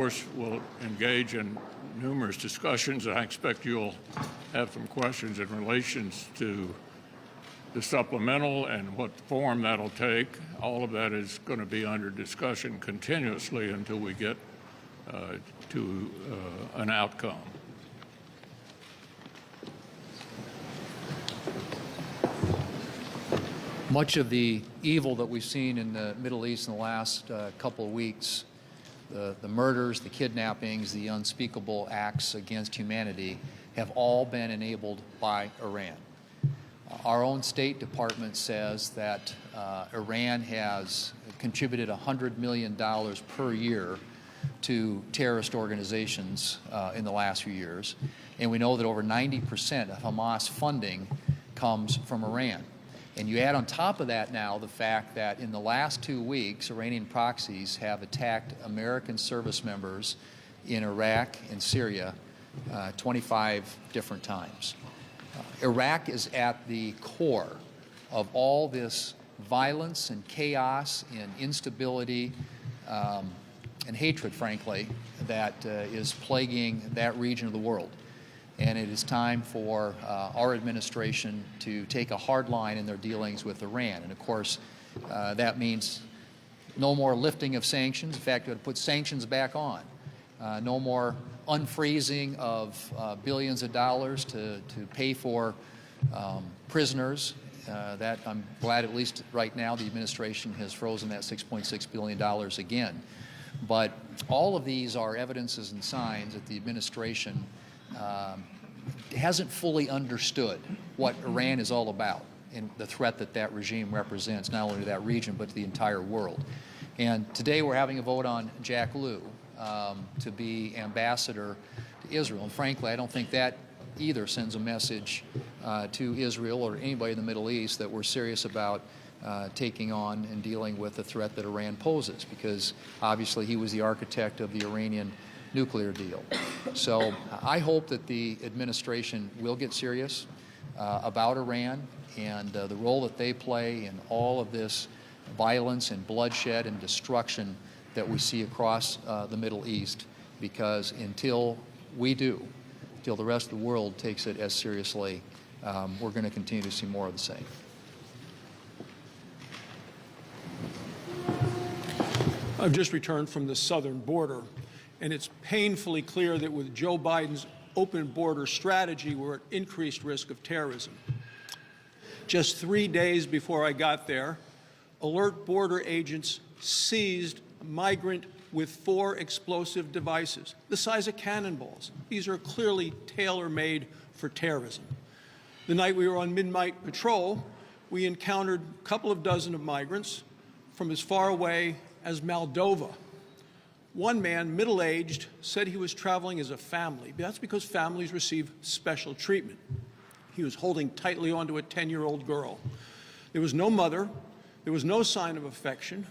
course, we'll engage in numerous discussions, and I expect you'll have some questions in relation to the supplemental and what form that'll take. All of that is going to be under discussion continuously until we get to an outcome. Much of the evil that we've seen in the Middle East in the last couple of weeks, the murders, the kidnappings, the unspeakable acts against humanity have all been enabled by Iran. Our own State Department says that Iran has contributed $100 million per year to terrorist organizations in the last few years. And we know that over 90% of Hamas funding comes from Iran. And you add on top of that now the fact that in the last 2 weeks, Iranian proxies have attacked American service members in Iraq and Syria 25 different times. Iraq is at the core of all this violence and chaos and instability and hatred, frankly, that is plaguing that region of the world. And it is time for our administration to take a hard line in their dealings with Iran. And of course, that means no more lifting of sanctions. In fact, we would put sanctions back on. No more unfreezing of billions of dollars to pay for prisoners. That I'm glad at least right now the administration has frozen that $6.6 billion again. But all of these are evidences and signs that the administration hasn't fully understood what Iran is all about and the threat that that regime represents, not only to that region, but to the entire world. And today we're having a vote on Jack Lew to be ambassador to Israel. And frankly, I don't think that either sends a message to Israel or anybody in the Middle East that we're serious about taking on and dealing with the threat that Iran poses, because obviously he was the architect of the Iranian nuclear deal. So I hope that the administration will get serious about Iran and the role that they play in all of this violence and bloodshed and destruction that we see across the Middle East, because until we do, until the rest of the world takes it as seriously, we're going to continue to see more of the same. I've just returned from the southern border, and it's painfully clear that with Joe Biden's open border strategy, we're at increased risk of terrorism. Just 3 days before I got there, alert border agents seized a migrant with 4 explosive devices, the size of cannonballs. These are clearly tailor-made for terrorism. The night we were on midnight patrol, we encountered a couple of dozen of migrants from as far away as Moldova. One man, middle-aged, said he was traveling as a family. That's because families receive special treatment. He was holding tightly onto a 10-year-old girl. There was no mother. There was no sign of affection.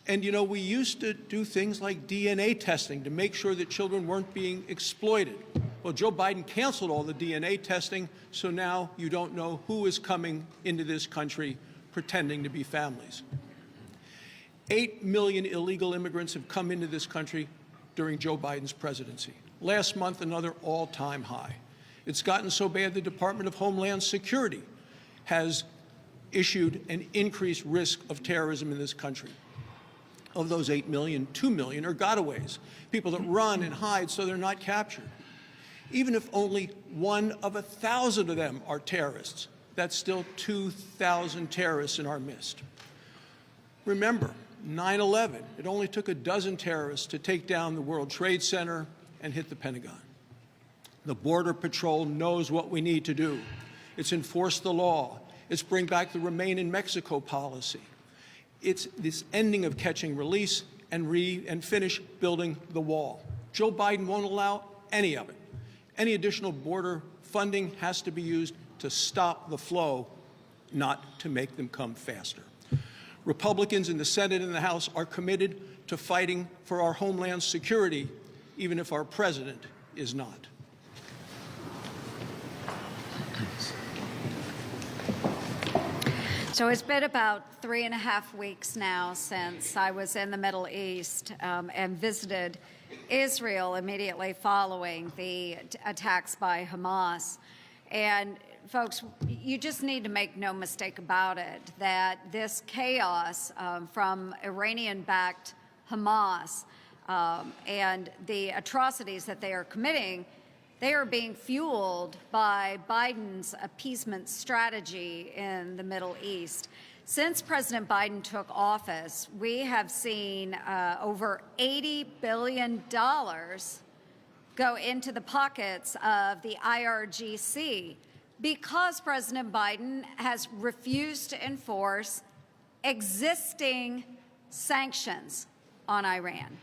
And, you know, we used to do things like DNA testing to make sure that children weren't being exploited. Well, Joe Biden canceled all the DNA testing, so now you don't know who is coming into this country pretending to be families. 8 million illegal immigrants have come into this country during Joe Biden's presidency. Last month, another all-time high. It's gotten so bad the Department of Homeland Security has issued an increased risk of terrorism in this country. Of those 8 million, 2 million are gotaways, people that run and hide so they're not captured. Even if only 1 of 1,000 of them are terrorists, that's still 2,000 terrorists in our midst. Remember, 9/11, it only took a dozen terrorists to take down the World Trade Center and hit the Pentagon. The Border Patrol knows what we need to do. It's enforce the law. It's bring back the Remain in Mexico policy. It's this ending of catch and release and finish building the wall. Joe Biden won't allow any of it. Any additional border funding has to be used to stop the flow, not to make them come faster. Republicans in the Senate and the House are committed to fighting for our homeland security, even if our president is not. So it's been about 3.5 weeks now since I was in the Middle East and visited Israel immediately following the attacks by Hamas. And folks, you just need to make no mistake about it, that this chaos from Iranian-backed Hamas and the atrocities that they are committing, they are being fueled by Biden's appeasement strategy in the Middle East. Since President Biden took office, we have seen over $80 billion go into the pockets of the IRGC because President Biden has refused to enforce existing sanctions on Iran.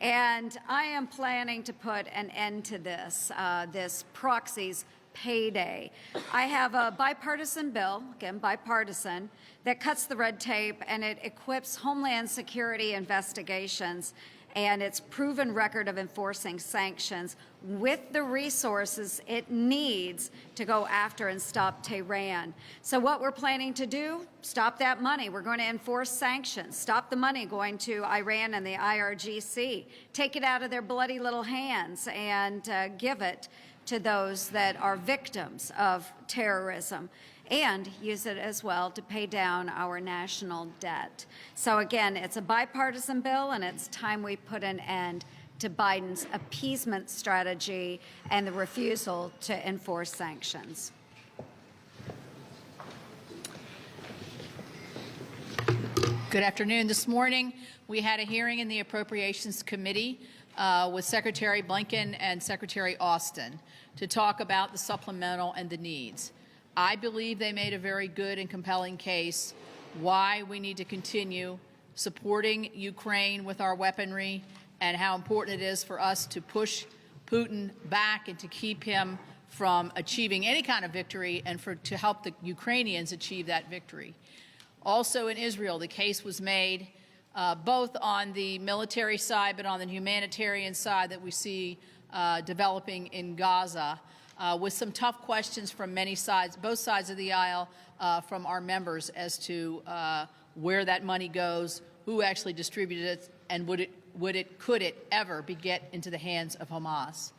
And I am planning to put an end to this, this proxies payday. I have a bipartisan bill, again, bipartisan, that cuts the red tape and it equips Homeland Security investigations and its proven record of enforcing sanctions with the resources it needs to go after and stop Tehran. So what we're planning to do, stop that money. We're going to enforce sanctions, stop the money going to Iran and the IRGC, take it out of their bloody little hands and give it to those that are victims of terrorism, and use it as well to pay down our national debt. So again, it's a bipartisan bill, and it's time we put an end to Biden's appeasement strategy and the refusal to enforce sanctions. Good afternoon. This morning, we had a hearing in the Appropriations Committee with Secretary Blinken and Secretary Austin to talk about the supplemental and the needs. I believe they made a very good and compelling case why we need to continue supporting Ukraine with our weaponry and how important it is for us to push Putin back and to keep him from achieving any kind of victory and to help the Ukrainians achieve that victory. Also in Israel, the case was made both on the military side but on the humanitarian side that we see developing in Gaza, with some tough questions from many sides, both sides of the aisle, from our members as to where that money goes, who actually distributed it, and could it ever get into the hands of Hamas.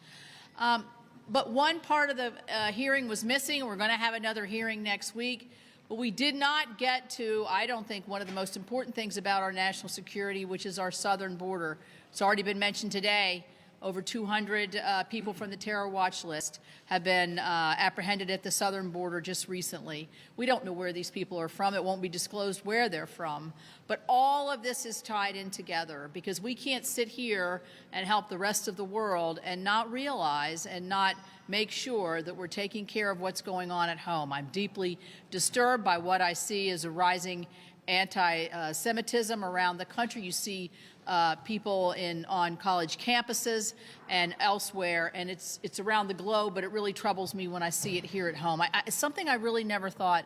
But one part of the hearing was missing. We're going to have another hearing next week. But we did not get to, I don't think, one of the most important things about our national security, which is our southern border. It's already been mentioned today. Over 200 people from the terror watch list have been apprehended at the southern border just recently. We don't know where these people are from. It won't be disclosed where they're from. But all of this is tied in together because we can't sit here and help the rest of the world and not realize and not make sure that we're taking care of what's going on at home. I'm deeply disturbed by what I see as a rising anti-Semitism around the country. You see people on college campuses and elsewhere, and it's around the globe, but it really troubles me when I see it here at home. It's something I really never thought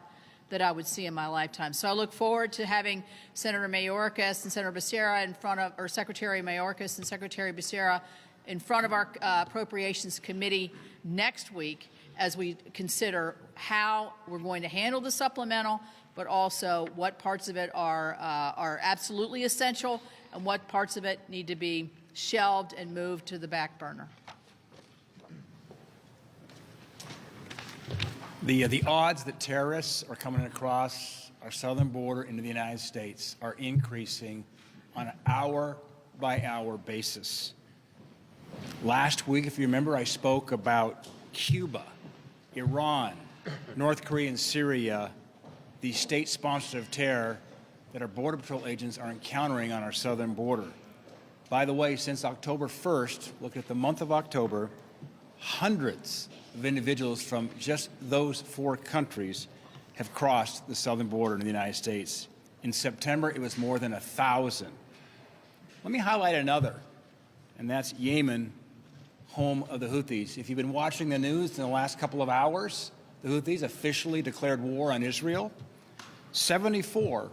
that I would see in my lifetime. So I look forward to having Senator Mayorkas and Senator Becerra in front of, or Secretary Mayorkas and Secretary Becerra in front of our Appropriations Committee next week as we consider how we're going to handle the supplemental, but also what parts of it are absolutely essential and what parts of it need to be shelved and moved to the back burner. The odds that terrorists are coming across our southern border into the United States are increasing on an hour-by-hour basis. Last week, if you remember, I spoke about Cuba, Iran, North Korea, and Syria, these state sponsors of terror that our Border Patrol agents are encountering on our southern border. By the way, since October 1st, look at the month of October, hundreds of individuals from just those 4 countries have crossed the southern border in the United States. In September, it was more than 1,000. Let me highlight another, and that's Yemen, home of the Houthis. If you've been watching the news in the last couple of hours, the Houthis officially declared war on Israel. 74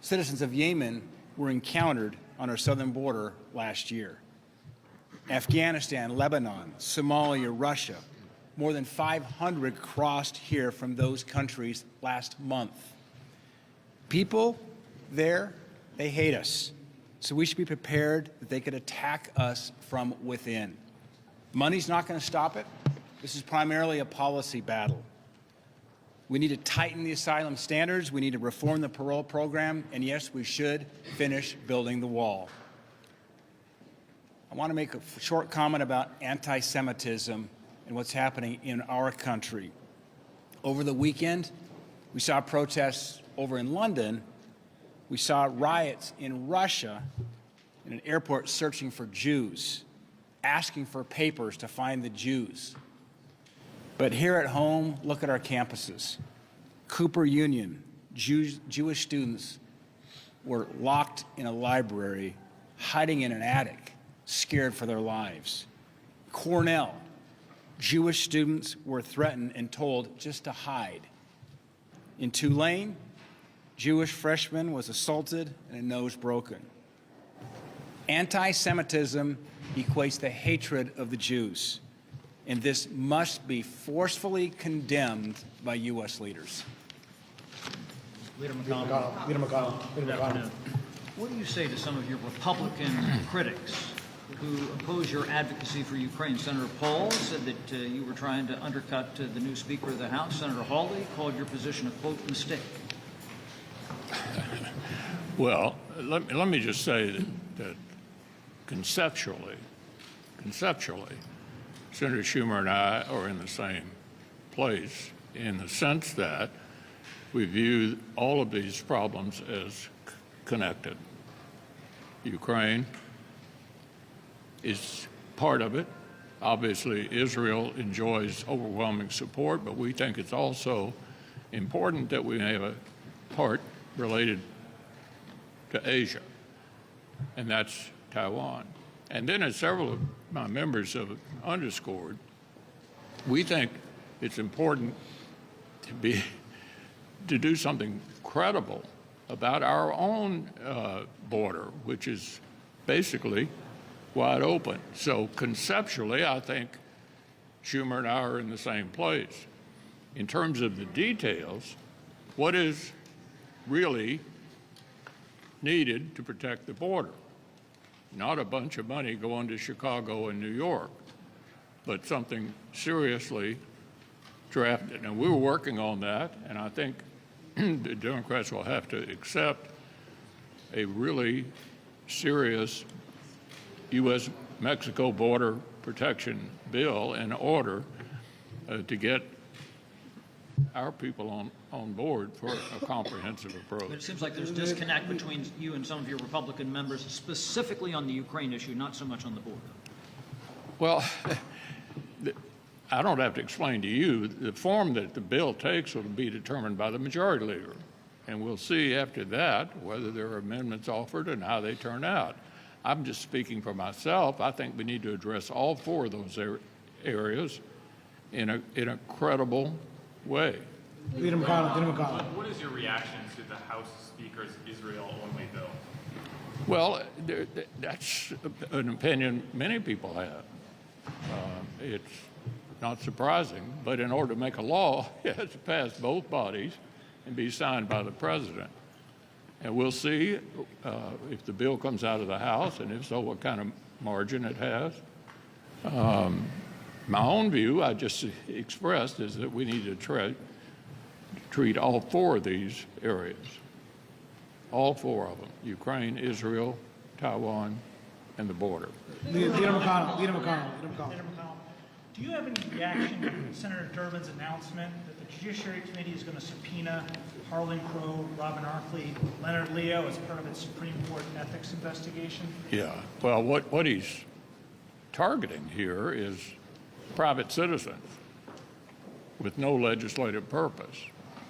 citizens of Yemen were encountered on our southern border last year. Afghanistan, Lebanon, Somalia, Russia, more than 500 crossed here from those countries last month. People there, they hate us. So we should be prepared that they could attack us from within. Money's not going to stop it. This is primarily a policy battle. We need to tighten the asylum standards. We need to reform the parole program. And yes, we should finish building the wall. I want to make a short comment about anti-Semitism and what's happening in our country. Over the weekend, we saw protests over in London. We saw riots in Russia in an airport searching for Jews, asking for papers to find the Jews. But here at home, look at our campuses. Cooper Union, Jewish students were locked in a library, hiding in an attic, scared for their lives. Cornell, Jewish students were threatened and told just to hide. In Tulane, Jewish freshman was assaulted and a nose broken. Anti-Semitism equates the hatred of the Jews, and this must be forcefully condemned by U.S. leaders. Leader McConnell. Good afternoon. What do you say to some of your Republican critics who oppose your advocacy for Ukraine? Senator Paul said that you were trying to undercut the new Speaker of the House. Senator Hawley called your position a, quote, mistake. Well, let me just say that conceptually, Senator Schumer and I are in the same place in the sense that we view all of these problems as connected. Ukraine is part of it. Obviously, Israel enjoys overwhelming support, but we think it's also important that we have a part related to Asia, and that's Taiwan. And then, as several of my members have underscored, we think it's important to do something credible about our own border, which is basically wide open. So conceptually, I think Schumer and I are in the same place. In terms of the details, what is really needed to protect the border? Not a bunch of money going to Chicago and New York, but something seriously drafted. And we were working on that, and I think the Democrats will have to accept a really serious U.S.-Mexico border protection bill in order to get our people on board for a comprehensive approach. But it seems like there's disconnect between you and some of your Republican members, specifically on the Ukraine issue, not so much on the border. Well, I don't have to explain to you. The form that the bill takes will be determined by the majority leader. And we'll see after that whether there are amendments offered and how they turn out. I'm just speaking for myself. I think we need to address all four of those areas in a credible way. Leader McConnell. What is your reaction to the House Speaker's Israel-only bill? Well, that's an opinion many people have. It's not surprising, but in order to make a law, it has to pass both bodies and be signed by the president. And we'll see if the bill comes out of the House, and if so, what kind of margin it has. My own view, I just expressed, is that we need to treat all four of these areas, all four of them: Ukraine, Israel, Taiwan, and the border. Leader McConnell. Do you have any reaction to Senator Durbin's announcement that the Judiciary Committee is going to subpoena Harlan Crow, Robin Arkley, Leonard Leo as part of its Supreme Court ethics investigation? Yeah. Well, what he's targeting here is private citizens with no legislative purpose.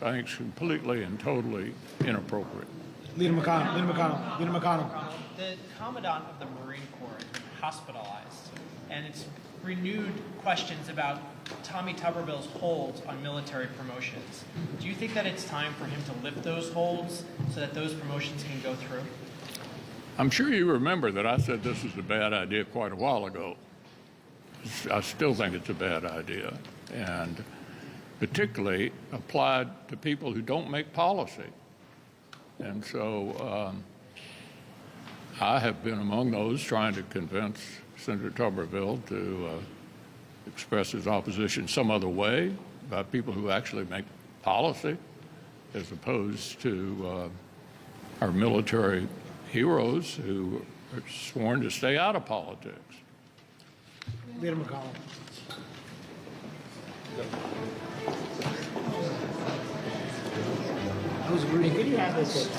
I think it's completely and totally inappropriate. Leader McConnell. The Commandant of the Marine Corps has been hospitalized, and it's renewed questions about Tommy Tuberville's holds on military promotions. Do you think that it's time for him to lift those holds so that those promotions can go through? I'm sure you remember that I said this was a bad idea quite a while ago. I still think it's a bad idea, and particularly applied to people who don't make policy. And so I have been among those trying to convince Senator Tuberville to express his opposition some other way by people who actually make policy, as opposed to our military heroes who are sworn to stay out of politics. Leader McConnell. I was rooting. Could you have this?